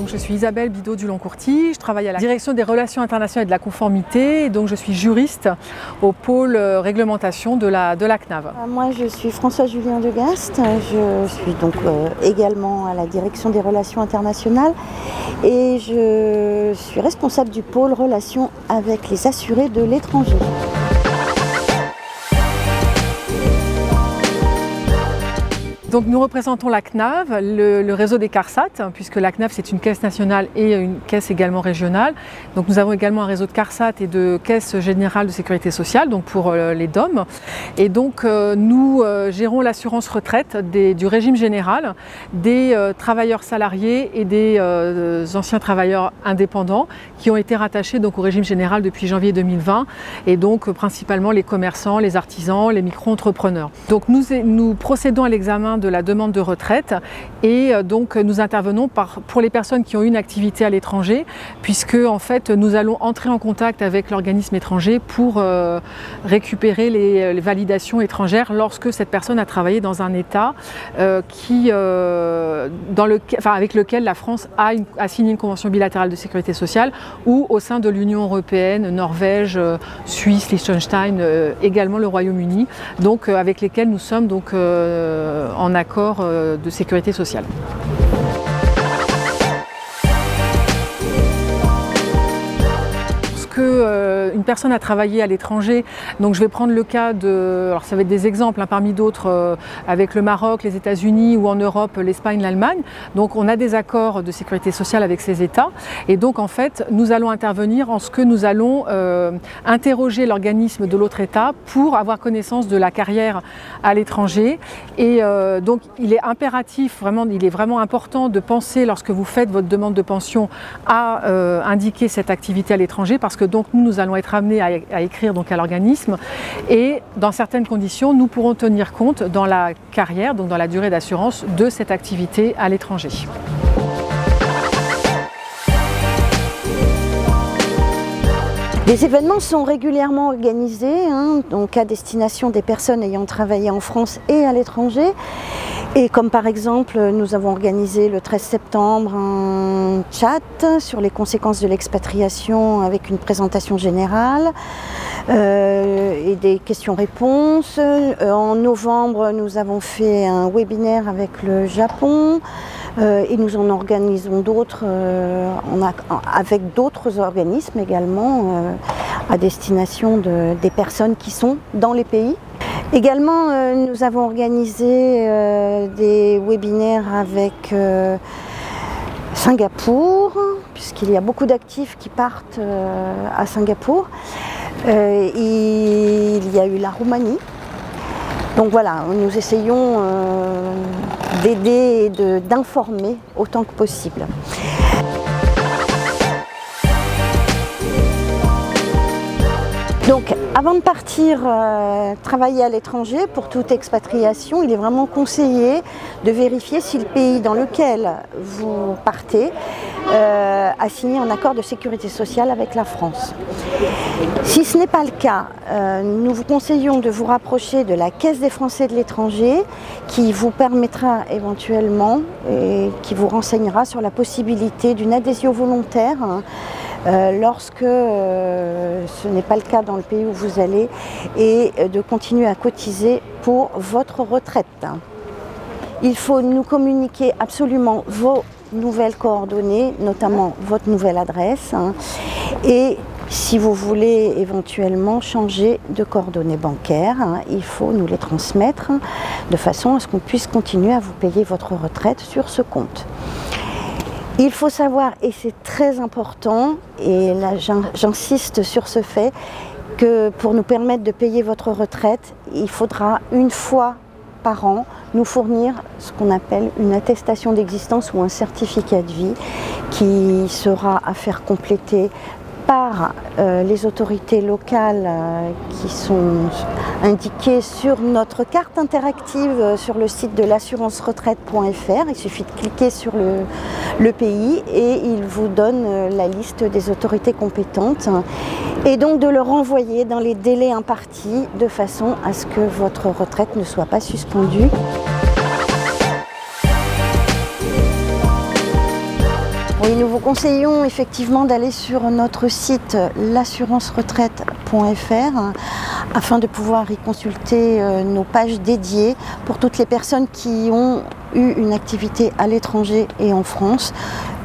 je suis Isabelle Bidot du Long-Courty, je travaille à la direction des relations internationales et de la conformité et donc je suis juriste au pôle réglementation de la CNAV. Moi je suis François-Julien Degast, je suis donc également à la direction des relations internationales et je suis responsable du pôle relations avec les assurés de l'étranger. Donc nous représentons la CNAV, le réseau des CARSAT, puisque la CNAV c'est une caisse nationale et une caisse également régionale. Donc nous avons également un réseau de CARSAT et de caisse générale de sécurité sociale, donc pour les DOM. Et donc nous gérons l'assurance retraite du régime général, des travailleurs salariés et des anciens travailleurs indépendants qui ont été rattachés donc au régime général depuis janvier 2020 et donc principalement les commerçants, les artisans, les micro-entrepreneurs. Donc nous procédons à l'examen de la demande de retraite et donc nous intervenons pour les personnes qui ont une activité à l'étranger puisque en fait nous allons entrer en contact avec l'organisme étranger pour récupérer les validations étrangères lorsque cette personne a travaillé dans un État avec lequel la France a signé une convention bilatérale de sécurité sociale ou au sein de l'Union européenne, Norvège, Suisse, Liechtenstein, également le Royaume-Uni, donc avec lesquels nous sommes donc en accord de sécurité sociale. Une personne a travaillé à l'étranger, donc je vais prendre le cas de, alors ça va être des exemples parmi d'autres avec le Maroc, les États-Unis ou en Europe, l'Espagne, l'Allemagne. Donc on a des accords de sécurité sociale avec ces États et donc en fait nous allons intervenir en ce que nous allons interroger l'organisme de l'autre État pour avoir connaissance de la carrière à l'étranger et donc il est impératif, il est vraiment important de penser lorsque vous faites votre demande de pension à indiquer cette activité à l'étranger parce que donc nous allons être amenés à écrire donc à l'organisme et dans certaines conditions nous pourrons tenir compte dans la carrière, donc dans la durée d'assurance de cette activité à l'étranger. Les événements sont régulièrement organisés donc à destination des personnes ayant travaillé en France et à l'étranger. Et comme par exemple, nous avons organisé le 13 septembre un chat sur les conséquences de l'expatriation avec une présentation générale et des questions-réponses. En novembre, nous avons fait un webinaire avec le Japon. Et nous en organisons d'autres avec d'autres organismes également à destination des personnes qui sont dans les pays. Également, nous avons organisé des webinaires avec Singapour, puisqu'il y a beaucoup d'actifs qui partent à Singapour. Il y a eu la Roumanie. Donc voilà, nous essayons d'aider et d'informer autant que possible. Donc avant de partir travailler à l'étranger, pour toute expatriation, il est vraiment conseillé de vérifier si le pays dans lequel vous partez a signé un accord de sécurité sociale avec la France. Si ce n'est pas le cas, nous vous conseillons de vous rapprocher de la Caisse des Français de l'étranger qui vous permettra éventuellement et qui vous renseignera sur la possibilité d'une adhésion volontaire lorsque ce n'est pas le cas dans le pays où vous allez et de continuer à cotiser pour votre retraite. Il faut nous communiquer absolument vos nouvelles coordonnées, notamment votre nouvelle adresse et si vous voulez éventuellement changer de coordonnées bancaires, il faut nous les transmettre de façon à ce qu'on puisse continuer à vous payer votre retraite sur ce compte. Il faut savoir, et c'est très important, et là j'insiste sur ce fait, que pour nous permettre de payer votre retraite, il faudra une fois par an nous fournir ce qu'on appelle une attestation d'existence ou un certificat de vie qui sera à faire compléter par les autorités locales qui sont indiquées sur notre carte interactive sur le site de l'assurance-retraite.fr. Il suffit de cliquer sur le pays et il vous donne la liste des autorités compétentes et donc de le renvoyer dans les délais impartis de façon à ce que votre retraite ne soit pas suspendue. Et nous vous conseillons effectivement d'aller sur notre site l'assurance-retraite.fr afin de pouvoir y consulter nos pages dédiées pour toutes les personnes qui ont eu une activité à l'étranger et en France,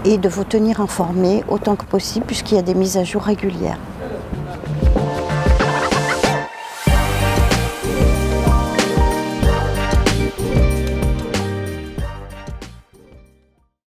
et de vous tenir informés autant que possible puisqu'il y a des mises à jour régulières.